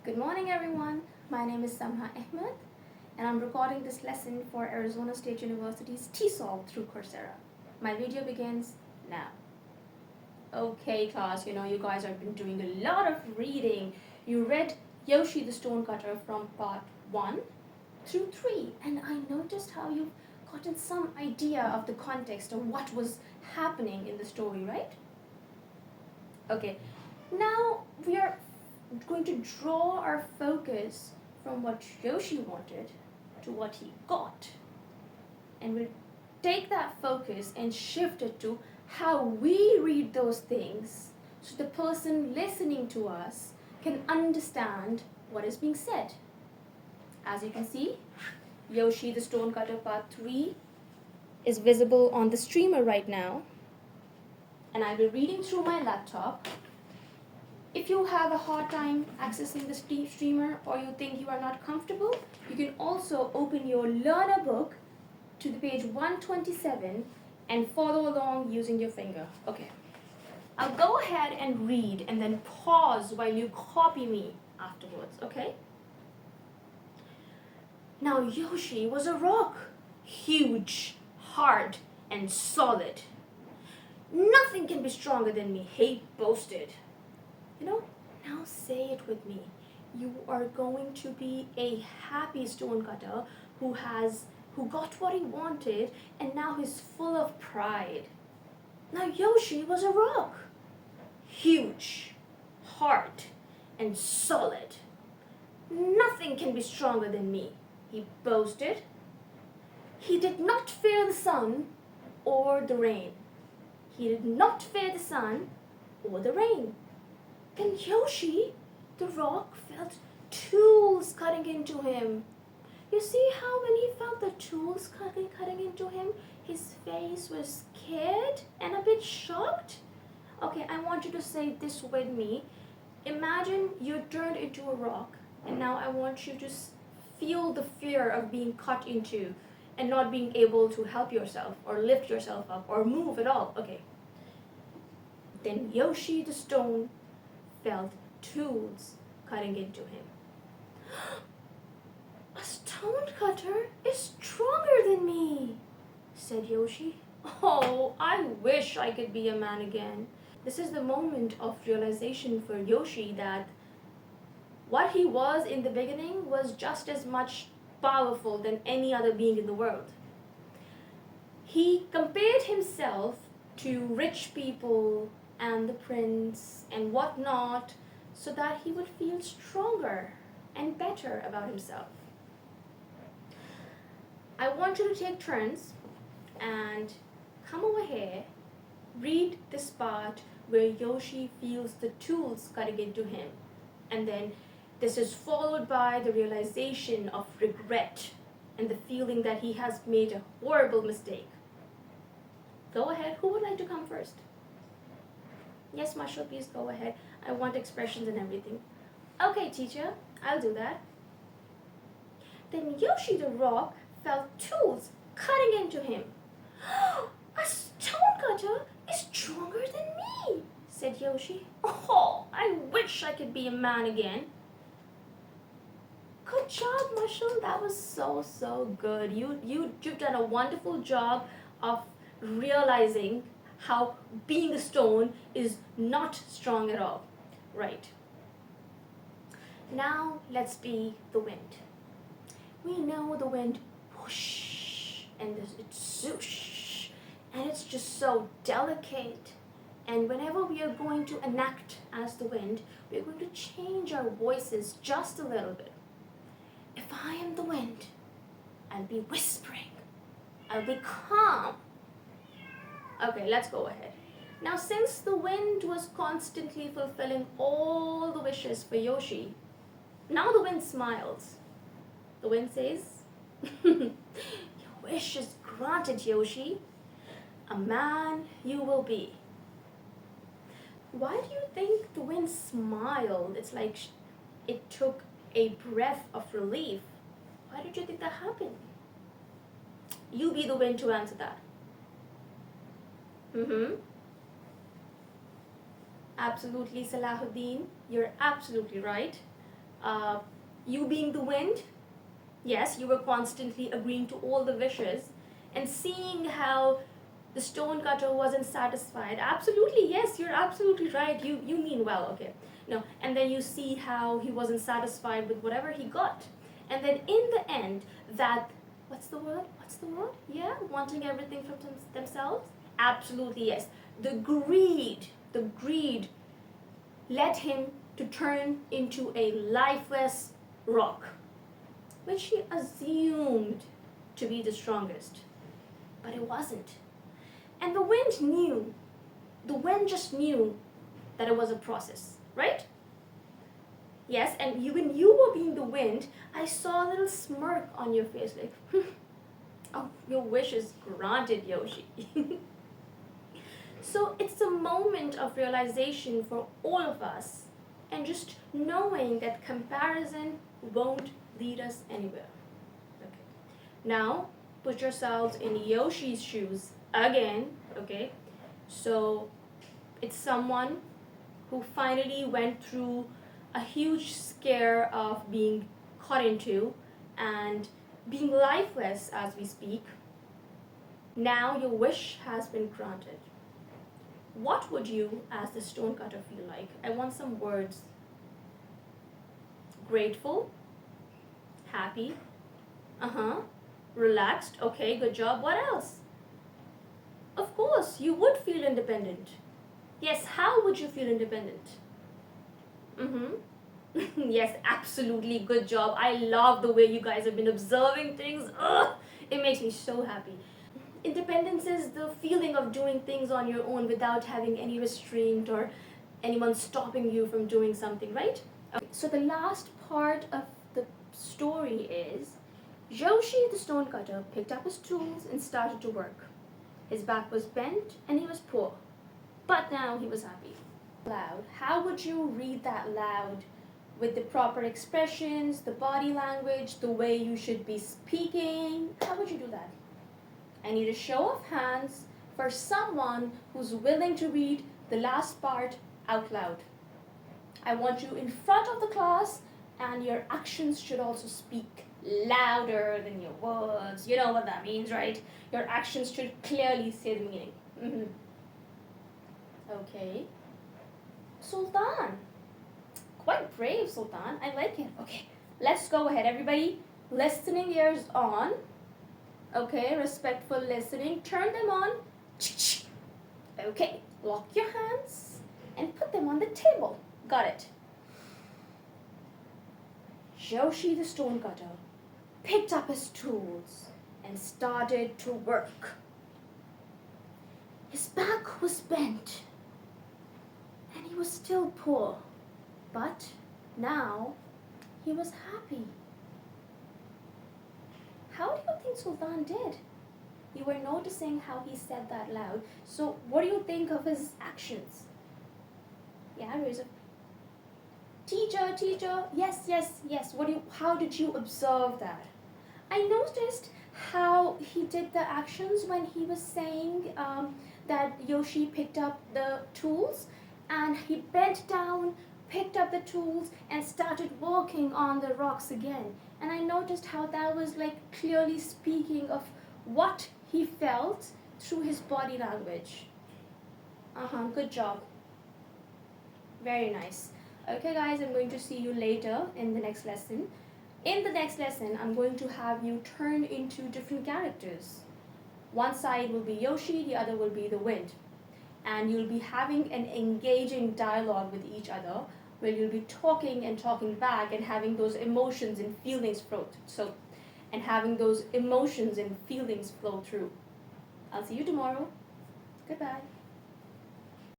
Good morning, everyone. My name is Samha Ahmed, and I'm recording this lesson for Arizona State University's TESOL through Coursera. My video begins now. Okay, class, you guys have been doing a lot of reading. You read Yoshi the Stonecutter from part 1 through 3, and I noticed how you've gotten some idea of the context of what was happening in the story, right? Okay, now we are going to draw our focus from what Yoshi wanted to what he got. And we'll take that focus and shift it to how we read those things so the person listening to us can understand what is being said. As you can see, Yoshi the Stonecutter Part 3 is visible on the streamer right now. And I'll be reading through my laptop. If you have a hard time accessing the streamer or you think you are not comfortable, you can also open your learner book to the page 127 and follow along using your finger. Okay. I'll go ahead and read and then pause while you copy me afterwards, okay? Now Yoshi was a rock, huge, hard, and solid. Nothing can be stronger than me, he boasted. Now say it with me. You are going to be a happy stonecutter who got what he wanted and now he's full of pride. Now Yoshi was a rock, huge, hard, and solid. Nothing can be stronger than me, he boasted. He did not fear the sun or the rain. He did not fear the sun or the rain. Then Yoshi, the rock, felt tools cutting into him. You see how when he felt the tools cutting into him, his face was scared and a bit shocked? Okay, I want you to say this with me. Imagine you're turned into a rock, and now I want you to feel the fear of being cut into and not being able to help yourself or lift yourself up or move at all. Okay. Then Yoshi the stone felt tools cutting into him. A stonecutter is stronger than me, said Yoshi. Oh, I wish I could be a man again. This is the moment of realization for Yoshi that what he was in the beginning was just as much powerful than any other being in the world. He compared himself to rich people and the prince and whatnot so that he would feel stronger and better about himself. I want you to take turns and come over here, read this part where Yoshi feels the tools cutting into him, and then this is followed by the realization of regret and the feeling that he has made a horrible mistake. Go ahead, who would like to come first? Yes, Marshall, please go ahead. I want expressions and everything. Okay, teacher, I'll do that. Then Yoshi the rock felt tools cutting into him. A stonecutter is stronger than me, said Yoshi. Oh, I wish I could be a man again. Good job, Marshall. That was so good. You've done a wonderful job of realizing how being a stone is not strong at all. Right. Now let's be the wind. We know the wind whoosh and it's swoosh and it's just so delicate. And whenever we are going to enact as the wind, we are going to change our voices just a little bit. If I am the wind, I'll be whispering. I'll be calm. Okay, let's go ahead. Now, since the wind was constantly fulfilling all the wishes for Yoshi, now the wind smiles. The wind says, your wish is granted, Yoshi. A man you will be. Why do you think the wind smiled? It's like it took a breath of relief. Why did you think that happened? You be the wind to answer that. Absolutely, Salahuddin. You're absolutely right. You being the wind, yes, you were constantly agreeing to all the wishes and seeing how the stonecutter wasn't satisfied. Absolutely, yes, you're absolutely right. You mean well, okay. No, and then you see how he wasn't satisfied with whatever he got. And then in the end, that, what's the word? Yeah, wanting everything from themselves? Absolutely, yes. The greed led him to turn into a lifeless rock, which he assumed to be the strongest. But it wasn't. And the wind just knew that it was a process, right? Yes, and when you were being the wind, I saw a little smirk on your face, like, oh, your wish is granted, Yoshi. So it's a moment of realization for all of us, and just knowing that comparison won't lead us anywhere. Okay. Now, put yourselves in Yoshi's shoes again, okay? So it's someone who finally went through a huge scare of being caught into and being lifeless as we speak. Now your wish has been granted. What would you, as the stonecutter, feel like? I want some words. Grateful, happy, relaxed, okay, good job. What else? Of course, you would feel independent. Yes, how would you feel independent? Yes, absolutely, good job. I love the way you guys have been observing things. Ugh, it makes me so happy. Independence is the feeling of doing things on your own without having any restraint or anyone stopping you from doing something, right? Okay, so the last part of the story is Yoshi the stonecutter picked up his tools and started to work. His back was bent and he was poor, but now he was happy. Loud. How would you read that loud? With the proper expressions, the body language, the way you should be speaking. How would you do that? I need a show of hands for someone who's willing to read the last part out loud. I want you in front of the class, and your actions should also speak louder than your words. You know what that means, right? Your actions should clearly say the meaning. Okay. Sultan. Quite brave, Sultan. I like it. Okay, let's go ahead, everybody. Listening ears on. Okay, respectful listening. Turn them on. Okay, lock your hands and put them on the table. Got it. Yoshi the stonecutter picked up his tools and started to work. His back was bent and he was still poor, but now he was happy. How do you think Sultan did? You were noticing how he said that loud. So what do you think of his actions? Yeah, raise a... Teacher, yes. How did you observe that? I noticed how he did the actions when he was saying that Yoshi picked up the tools, and he bent down, picked up the tools, and started working on the rocks again. And I noticed how that was like clearly speaking of what he felt through his body language. Good job. Very nice. Okay guys, I'm going to see you later in the next lesson. In the next lesson, I'm going to have you turn into different characters. One side will be Yoshi, the other will be the wind. And you'll be having an engaging dialogue with each other, where you'll be talking and talking back and having those emotions and feelings flow through. I'll see you tomorrow. Goodbye.